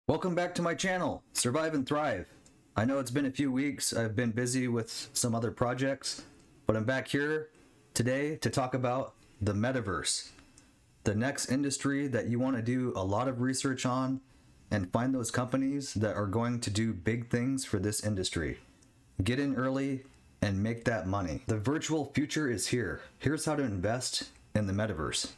Welcome back to my channel, Survive and Thrive. I know it's been a few weeks, I've been busy with some other projects, but I'm back here today to talk about the Metaverse, the next industry that you want to do a lot of research on and find those companies that are going to do big things for this industry. Get in early and make that money. The virtual future is here. Here's how to invest in the Metaverse.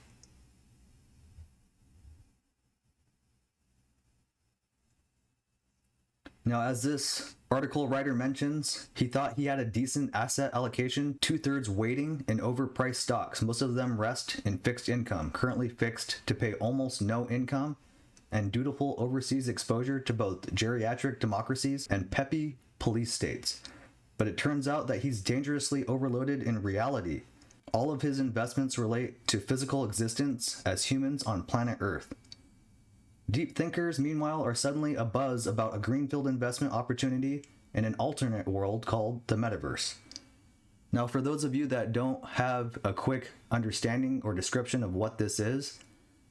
Now, as this article writer mentions, he thought he had a decent asset allocation, 2/3 weighting in overpriced stocks. Most of them rest in fixed income, currently fixed to pay almost no income, and dutiful overseas exposure to both geriatric democracies and peppy police states. But it turns out that he's dangerously overloaded in reality. All of his investments relate to physical existence as humans on planet Earth. Deep thinkers, meanwhile, are suddenly abuzz about a greenfield investment opportunity in an alternate world called the Metaverse. Now, for those of you that don't have a quick understanding or description of what this is,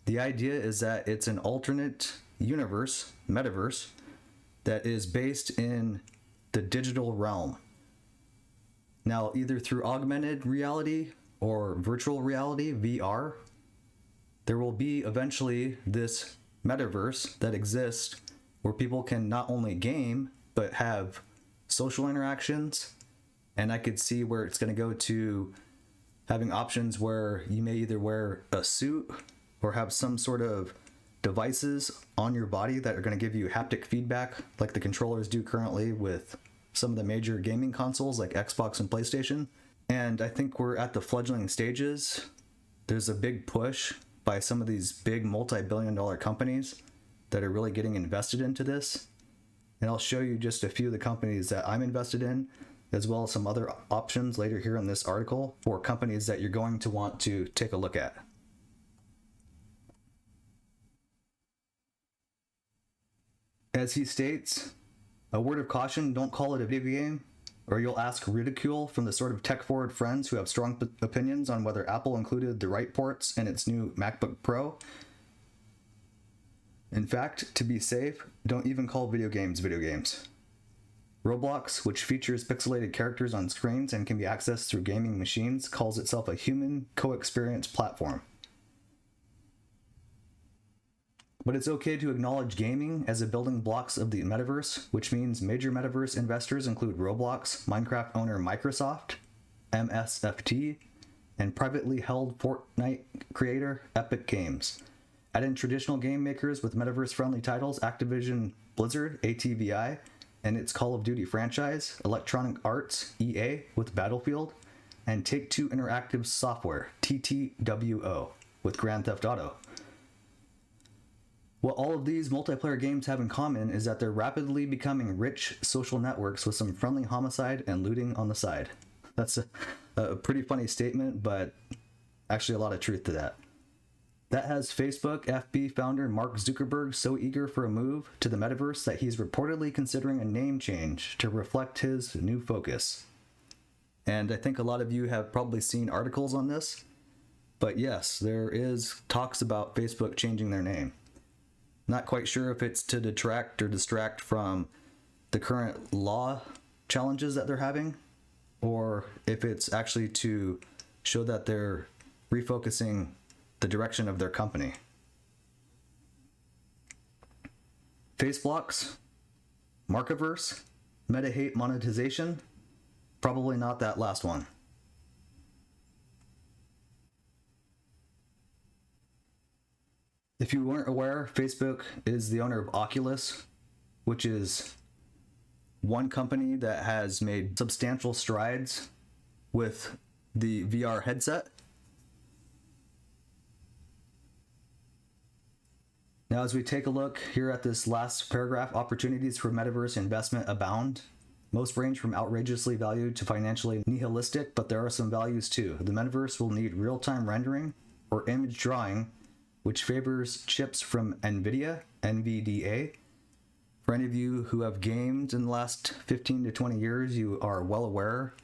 the idea is that it's an alternate universe, Metaverse, that is based in the digital realm. Now, either through augmented reality or virtual reality, VR, there will be eventually this Metaverse that exists where people can not only game but have social interactions, and I could see where it's going to go to having options where you may either wear a suit or have some sort of devices on your body that are going to give you haptic feedback like the controllers do currently with some of the major gaming consoles like Xbox and PlayStation. And I think we're at the fledgling stages. There's a big push by some of these big multi-billion-dollar companies that are really getting invested into this. And I'll show you just a few of the companies that I'm invested in, as well as some other options later here in this article for companies that you're going to want to take a look at. As he states, a word of caution, don't call it a video game, or you'll ask ridicule from the sort of tech-forward friends who have strong opinions on whether Apple included the right ports in its new MacBook Pro. In fact, to be safe, don't even call video games video games. Roblox, which features pixelated characters on screens and can be accessed through gaming machines, calls itself a human co-experience platform. But it's okay to acknowledge gaming as a building blocks of the metaverse, which means major metaverse investors include Roblox, Minecraft owner Microsoft, MSFT, and privately held Fortnite creator Epic Games. Add in traditional game makers with metaverse-friendly titles, Activision Blizzard, ATVI, and its Call of Duty franchise, Electronic Arts, EA, with Battlefield, and Take-Two Interactive Software, TTWO, with Grand Theft Auto. What all of these multiplayer games have in common is that they're rapidly becoming rich social networks with some friendly homicide and looting on the side. That's a pretty funny statement, but actually a lot of truth to that. That has Facebook FB founder Mark Zuckerberg so eager for a move to the metaverse that he's reportedly considering a name change to reflect his new focus. And I think a lot of you have probably seen articles on this, but yes, there is talks about Facebook changing their name. Not quite sure if it's to detract or distract from the current law challenges that they're having, or if it's actually to show that they're refocusing the direction of their company. Faceblocks, Markiverse, Meta-hate monetization, probably not that last one. If you weren't aware, Facebook is the owner of Oculus, which is one company that has made substantial strides with the VR headset. Now, as we take a look here at this last paragraph, opportunities for metaverse investment abound. Most range from outrageously valued to financially nihilistic, but there are some values too. The metaverse will need real-time rendering or image drawing, which favors chips from Nvidia, NVDA. For any of you who have gamed in the last 15 to 20 years, you are well aware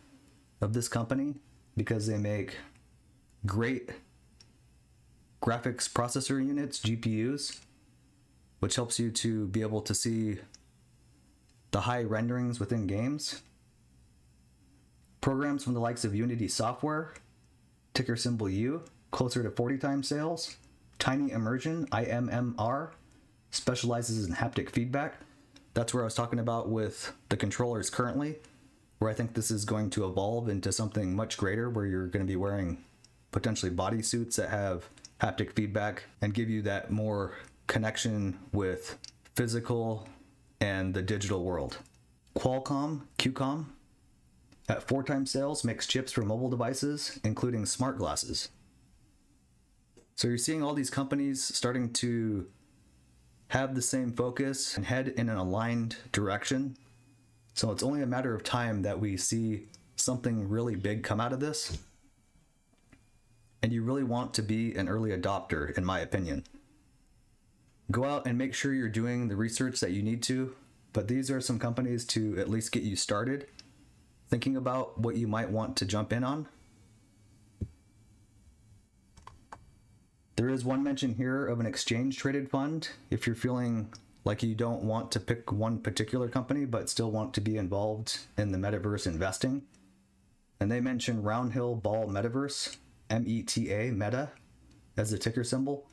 of this company because they make great graphics processor units, GPUs, which helps you to be able to see the high renderings within games. Programs from the likes of Unity Software, ticker symbol U, closer to 40 times sales. Tiny Immersion, IMMR, specializes in haptic feedback. That's where I was talking about with the controllers currently, where I think this is going to evolve into something much greater, where you're going to be wearing potentially bodysuits that have haptic feedback and give you that more connection with physical and the digital world. Qualcomm, QCOM, at 4 times sales, makes chips for mobile devices, including smart glasses. So you're seeing all these companies starting to have the same focus and head in an aligned direction. So it's only a matter of time that we see something really big come out of this. And you really want to be an early adopter, in my opinion. Go out and make sure you're doing the research that you need to, but these are some companies to at least get you started thinking about what you might want to jump in on. There is one mention here of an exchange traded fund if you're feeling like you don't want to pick one particular company but still want to be involved in the metaverse investing. And they mention Roundhill Ball Metaverse, META, Meta, as the ticker symbol.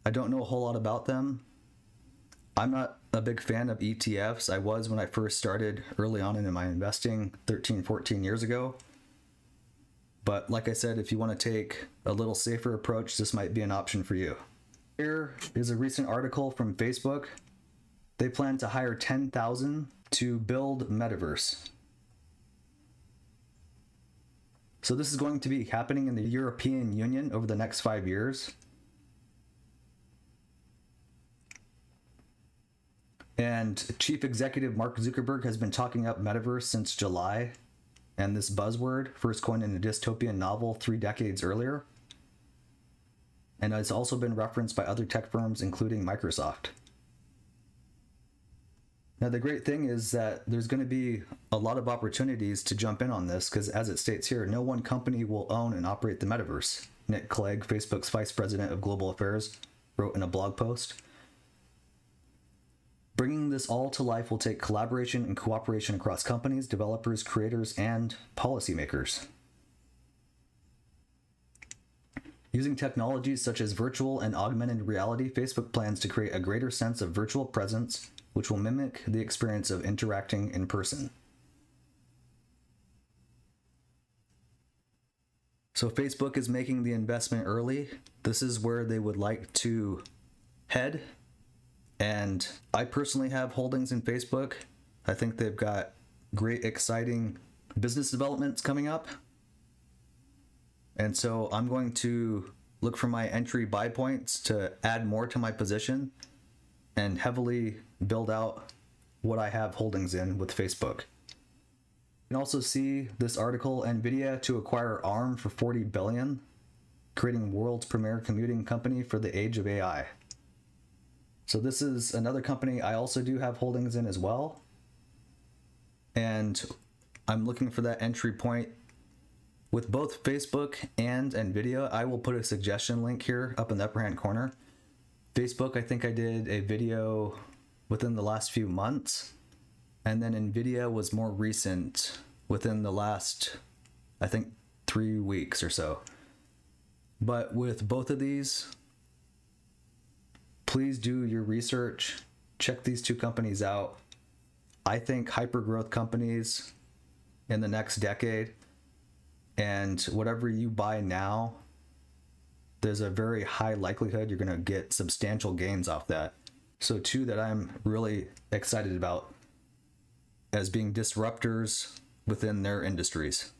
I don't know a whole lot about them. I'm not a big fan of ETFs. I was when I first started early on in my investing 13, 14 years ago. But like I said, if you want to take a little safer approach, this might be an option for you. Here is a recent article from Facebook. They plan to hire 10,000 to build Metaverse. So this is going to be happening in the European Union over the next 5 years. And Chief Executive Mark Zuckerberg has been talking up Metaverse since July. And this buzzword, first coined in a dystopian novel 3 decades earlier, and has also been referenced by other tech firms, including Microsoft. Now, the great thing is that there's going to be a lot of opportunities to jump in on this, because as it states here, no one company will own and operate the metaverse. Nick Clegg, Facebook's Vice President of Global Affairs, wrote in a blog post. Bringing this all to life will take collaboration and cooperation across companies, developers, creators, and policymakers. Using technologies such as virtual and augmented reality, Facebook plans to create a greater sense of virtual presence, which will mimic the experience of interacting in person. So Facebook is making the investment early. This is where they would like to head. And I personally have holdings in Facebook. I think they've got great, exciting business developments coming up. And so I'm going to look for my entry buy points to add more to my position and heavily build out what I have holdings in with Facebook. You can also see this article, Nvidia to acquire ARM for $40 billion, creating world's premier computing company for the age of AI. So this is another company I also do have holdings in as well. And I'm looking for that entry point. With both Facebook and Nvidia, I will put a suggestion link here up in the upper hand corner. Facebook, I think I did a video within the last few months. And then Nvidia was more recent, within the last, I think, 3 weeks or so. But with both of these, please do your research. Check these two companies out. I think hyper-growth companies in the next decade, and whatever you buy now, there's a very high likelihood you're going to get substantial gains off that. So two that I'm really excited about as being disruptors within their industries.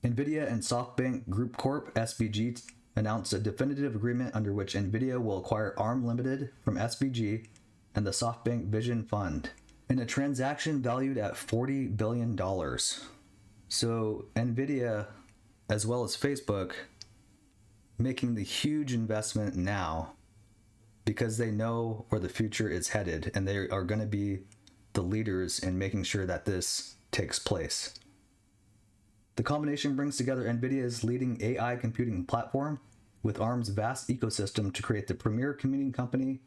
Nvidia and SoftBank Group Corp, SBG, announced a definitive agreement under which Nvidia will acquire ARM Limited from SBG and the SoftBank Vision Fund in a transaction valued at $40 billion. So Nvidia, as well as Facebook, making the huge investment now because they know where the future is headed, and they are going to be the leaders in making sure that this takes place. The combination brings together Nvidia's leading AI computing platform with ARM's vast ecosystem to create the premier computing company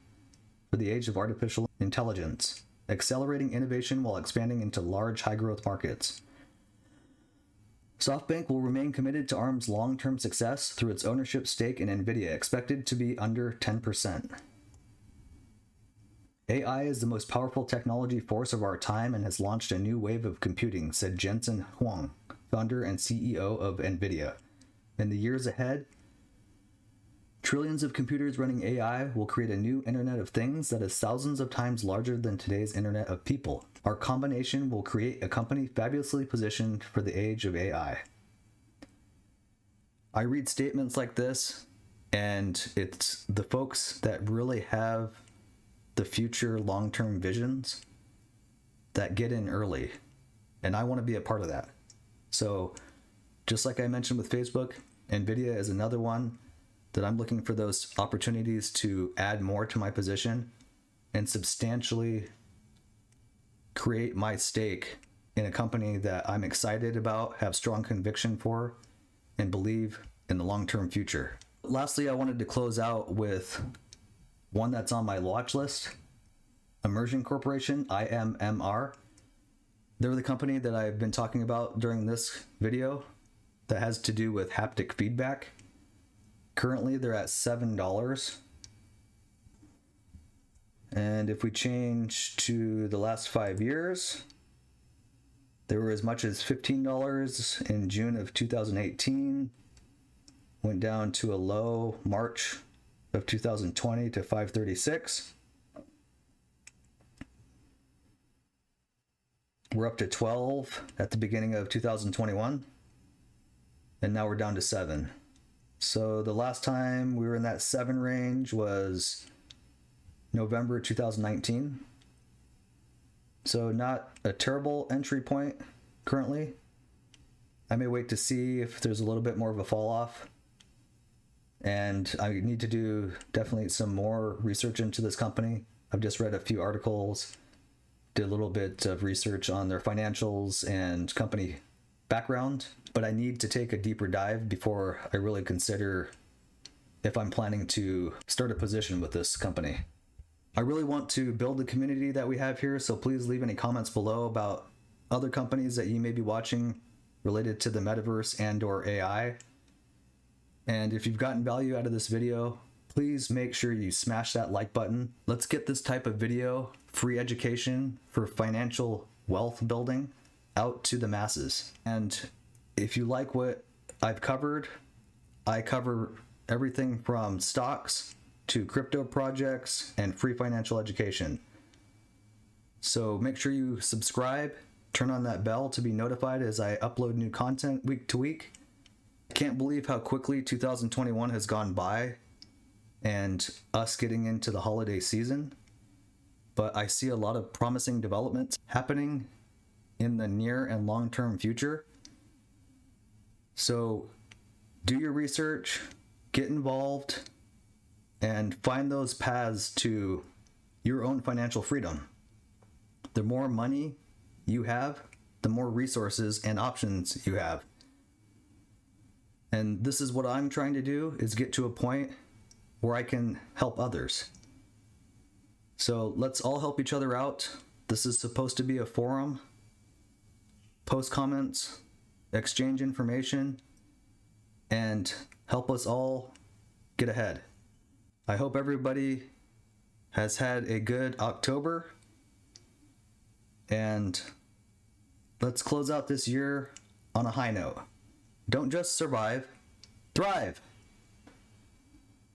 for the age of artificial intelligence, accelerating innovation while expanding into large, high-growth markets. SoftBank will remain committed to ARM's long-term success through its ownership stake in Nvidia, expected to be under 10%. AI is the most powerful technology force of our time and has launched a new wave of computing, said Jensen Huang, founder and CEO of Nvidia. In the years ahead, trillions of computers running AI will create a new Internet of Things that is thousands of times larger than today's Internet of People. Our combination will create a company fabulously positioned for the age of AI. I read statements like this, and it's the folks that really have the future long-term visions that get in early, and I want to be a part of that. So just like I mentioned with Facebook, Nvidia is another one that I'm looking for those opportunities to add more to my position and substantially create my stake in a company that I'm excited about, have strong conviction for, and believe in the long-term future. Lastly, I wanted to close out with one that's on my watch list, Immersion Corporation, IMMR. They're the company that I've been talking about during this video that has to do with haptic feedback. Currently, they're at $7. And if we change to the last 5 years, they were as much as $15 in June of 2018, went down to a low March of 2020 to $5.36. We're up to 12 at the beginning of 2021, and now we're down to 7. So the last time we were in that 7 range was November 2019. So not a terrible entry point currently. I may wait to see if there's a little bit more of a fall off. And I need to do definitely some more research into this company. I've just read a few articles, did a little bit of research on their financials and company background, but I need to take a deeper dive before I really consider if I'm planning to start a position with this company. I really want to build the community that we have here, so please leave any comments below about other companies that you may be watching related to the metaverse and or AI. And if you've gotten value out of this video, please make sure you smash that like button. Let's get this type of video, free education for financial wealth building, out to the masses. And if you like what I've covered, I cover everything from stocks to crypto projects and free financial education. So make sure you subscribe, turn on that bell to be notified as I upload new content week to week. I can't believe how quickly 2021 has gone by and us getting into the holiday season, but I see a lot of promising developments happening in the near and long-term future. So do your research, get involved, and find those paths to your own financial freedom. The more money you have, the more resources and options you have. And this is what I'm trying to do, is get to a point where I can help others. So let's all help each other out. This is supposed to be a forum. Post comments, exchange information, and help us all get ahead. I hope everybody has had a good October, and let's close out this year on a high note. Don't just survive, thrive.